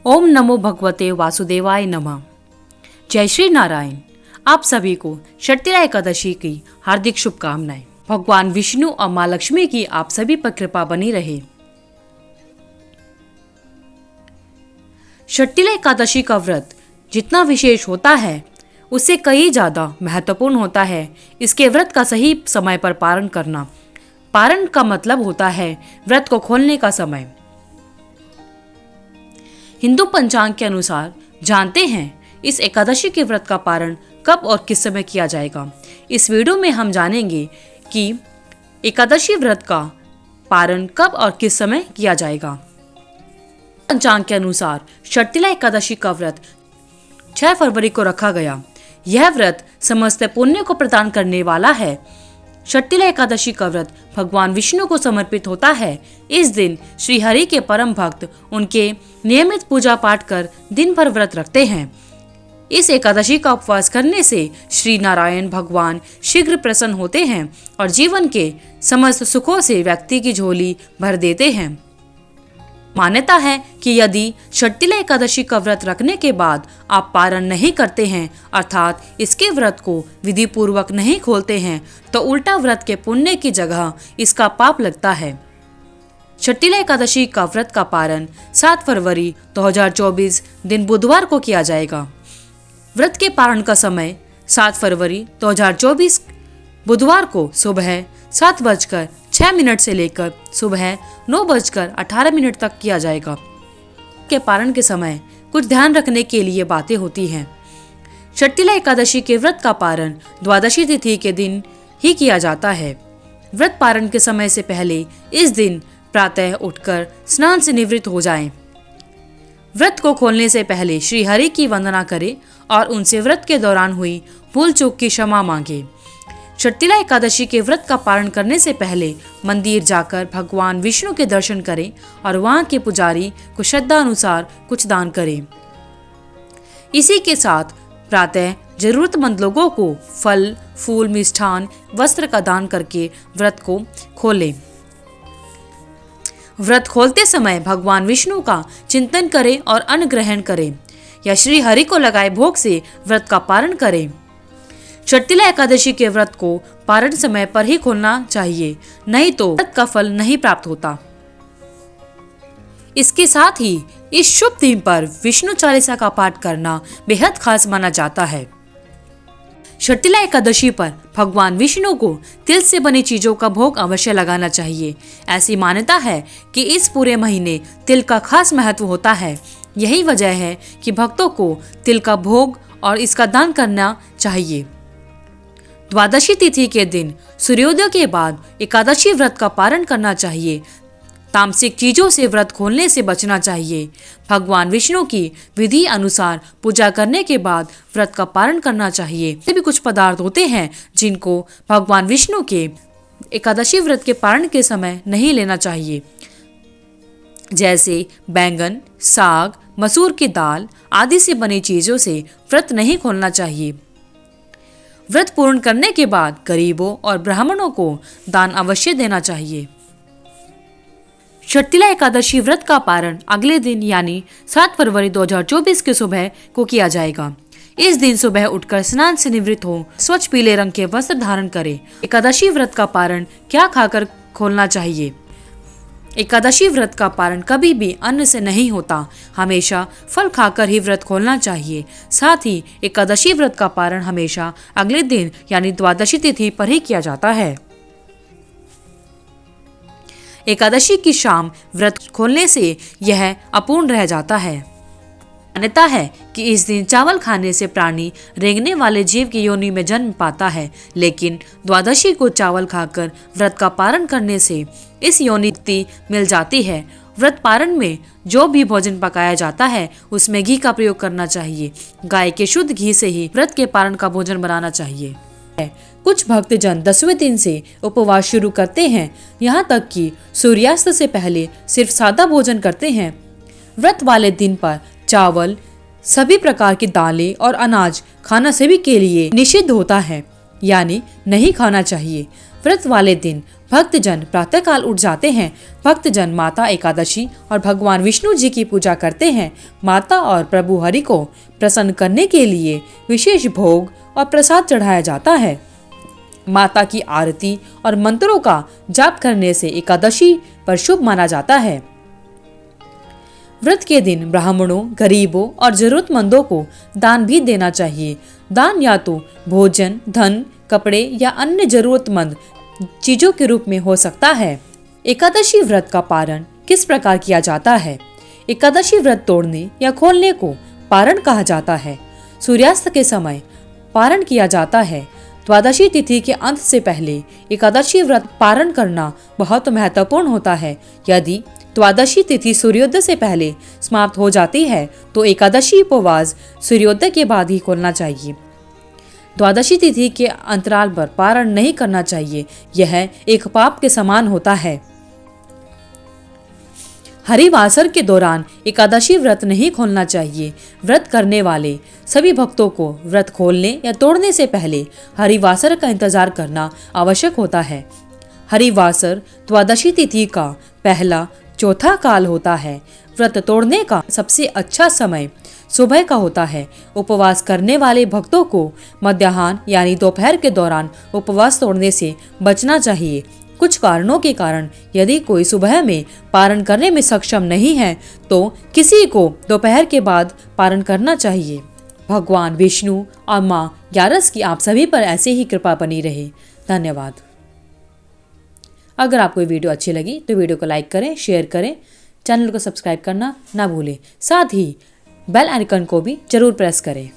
ओम नमो भगवते वासुदेवाय नमः। जय श्री नारायण। आप सभी को षट्टिला एकादशी की हार्दिक शुभकामनाएं। भगवान विष्णु और माँ लक्ष्मी की आप सभी पर कृपा बनी रहे। षट्टिला एकादशी का व्रत जितना विशेष होता है उससे कई ज्यादा महत्वपूर्ण होता है इसके व्रत का सही समय पर पारण करना। पारण का मतलब होता है व्रत को खोलने का समय। हिंदू पंचांग के अनुसार जानते हैं इस एकादशी के व्रत का पारण कब और किस समय किया जाएगा। इस वीडियो में हम जानेंगे कि एकादशी व्रत का पारण कब और किस समय किया जाएगा। पंचांग के अनुसार षट्टिला एकादशी का व्रत 6 फरवरी को रखा गया। यह व्रत समस्त पुण्य को प्रदान करने वाला है। षट्टिला एकादशी का व्रत भगवान विष्णु को समर्पित होता है। इस दिन श्री हरि के परम भक्त उनके नियमित पूजा पाठ कर दिन भर व्रत रखते हैं। इस एकादशी का उपवास करने से श्री नारायण भगवान शीघ्र प्रसन्न होते हैं और जीवन के समस्त सुखों से व्यक्ति की झोली भर देते हैं। मान्यता है कि यदि षट्टिला एकादशी का व्रत रखने के बाद आप पारण नहीं करते हैं अर्थात इसके व्रत को विधि पूर्वक नहीं खोलते हैं तो उल्टा व्रत के पुण्य की जगह इसका पाप लगता है। षट्टिला एकादशी का व्रत का पारण 7 फरवरी 2024 दिन बुधवार को किया जाएगा। व्रत के पारण का समय 7 फरवरी 2024 बुधवार को सुबह 7:06 से लेकर सुबह 9:18 तक किया जाएगा। के पारण के समय कुछ ध्यान रखने के लिए बातें होती हैं। षट्टिला एकादशी के व्रत का पारण द्वादशी तिथि के दिन ही किया जाता है। व्रत पारण के समय से पहले इस दिन प्रातः उठकर स्नान से निवृत्त हो जाएं। व्रत को खोलने से पहले श्री हरि की वंदना करें और उनसे व्रत के दौरान हुई भूल चूक की क्षमा मांगे। षट्टिला एकादशी के व्रत का पारण करने से पहले मंदिर जाकर भगवान विष्णु के दर्शन करें और वहां के पुजारी को श्रद्धा अनुसार कुछ दान करें। इसी के साथ प्रातः जरूरतमंद लोगों को फल, फूल, मिष्ठान, वस्त्र का दान करके व्रत को खोलें। व्रत खोलते समय भगवान विष्णु का चिंतन करें और अन्न ग्रहण करें या श्री हरि को लगाए भोग से व्रत का पारण करें। षट्टिला एकादशी के व्रत को पारण समय पर ही खोलना चाहिए, नहीं तो व्रत का फल नहीं प्राप्त होता। इसके साथ ही इस शुभ दिन पर विष्णु चालीसा का पाठ करना बेहद खास माना जाता है। षट्टिला एकादशी पर भगवान विष्णु को तिल से बनी चीजों का भोग अवश्य लगाना चाहिए। ऐसी मान्यता है कि इस पूरे महीने तिल का खास महत्व होता है। यही वजह है कि भक्तों को तिल का भोग और इसका दान करना चाहिए। द्वादशी तिथि के दिन सूर्योदय के बाद एकादशी व्रत का पारण करना चाहिए। तामसिक चीजों से व्रत खोलने से बचना चाहिए। भगवान विष्णु की विधि अनुसार पूजा करने के बाद व्रत का पारण करना चाहिए। ये भी कुछ पदार्थ होते हैं जिनको भगवान विष्णु के एकादशी व्रत के पारण के समय नहीं लेना चाहिए, जैसे बैंगन, साग, मसूर की दाल आदि से बनी चीजों से व्रत नहीं खोलना चाहिए। व्रत पूर्ण करने के बाद गरीबों और ब्राह्मणों को दान अवश्य देना चाहिए। षट्टिला एकादशी व्रत का पारण अगले दिन यानी 7 फरवरी 2024 की सुबह को किया जाएगा। इस दिन सुबह उठकर स्नान से निवृत्त हो स्वच्छ पीले रंग के वस्त्र धारण करें। एकादशी व्रत का पारण क्या खाकर खोलना चाहिए? एकादशी व्रत का पारण कभी भी अन्न से नहीं होता, हमेशा फल खाकर ही व्रत खोलना चाहिए। साथ ही एकादशी व्रत का पारण हमेशा अगले दिन यानी द्वादशी तिथि पर ही किया जाता है। एकादशी की शाम व्रत खोलने से यह अपूर्ण रह जाता है। मान्यता है कि इस दिन चावल खाने से प्राणी रेंगने वाले जीव की योनि में जन्म पाता है, लेकिन द्वादशी को चावल खाकर व्रत का पारण करने से इस योनि मुक्ति मिल जाती है। व्रत पारण में जो भी भोजन पकाया जाता है उसमें घी का प्रयोग करना चाहिए। गाय के शुद्ध घी से ही व्रत के पारण का भोजन बनाना चाहिए। कुछ भक्तजन 10वें दिन से उपवास शुरू करते हैं, यहाँ तक कि सूर्यास्त से पहले सिर्फ सादा भोजन करते हैं। व्रत वाले दिन पर चावल, सभी प्रकार की दालें और अनाज खाना सभी के लिए निषिद्ध होता है, यानी नहीं खाना चाहिए। व्रत वाले दिन भक्तजन प्रातःकाल उठ जाते हैं। भक्तजन माता एकादशी और भगवान विष्णु जी की पूजा करते हैं। माता और प्रभु हरि को प्रसन्न करने के लिए विशेष भोग और प्रसाद चढ़ाया जाता है। माता की आरती और मंत्रों का जाप करने से एकादशी पर शुभ माना जाता है। व्रत के दिन ब्राह्मणों, गरीबों और जरूरतमंदों को दान भी देना चाहिए। दान या तो भोजन, धन, कपड़े या अन्य जरूरतमंद चीजों के रूप में हो सकता है। एकादशी व्रत का पारण किस प्रकार किया जाता है? एकादशी व्रत तोड़ने या खोलने को पारण कहा जाता है। सूर्यास्त के समय पारण किया जाता है। द्वादशी तिथि के अंत से पहले एकादशी व्रत पारण करना बहुत महत्वपूर्ण होता है। यदि द्वादशी तिथि सूर्योदय से पहले समाप्त हो जाती है तो एकादशी उपवास सूर्योदय के बाद ही खोलना चाहिए। द्वादशी तिथि के अंतराल पर पारण नहीं करना चाहिए, यह एक पाप के समान होता है। हरिवासर के दौरान एकादशी व्रत नहीं खोलना चाहिए। व्रत करने वाले सभी भक्तों को व्रत खोलने या तोड़ने से पहले हरिवासर का इंतजार करना आवश्यक होता है। हरिवासर द्वादशी तिथि का पहला चौथा काल होता है। व्रत तोड़ने का सबसे अच्छा समय सुबह का होता है। उपवास करने वाले भक्तों को मध्याह्न यानी दोपहर के दौरान उपवास तोड़ने से बचना चाहिए। कुछ कारणों के कारण यदि कोई सुबह में पारण करने में सक्षम नहीं है तो किसी को दोपहर के बाद पारण करना चाहिए। भगवान विष्णु और माँ ग्यारस की आप सभी पर ऐसे ही कृपा बनी रहे। धन्यवाद। अगर आपको ये वीडियो अच्छी लगी तो वीडियो को लाइक करें, शेयर करें, चैनल को सब्सक्राइब करना ना भूलें। साथ ही बेल आइकन को भी जरूर प्रेस करें।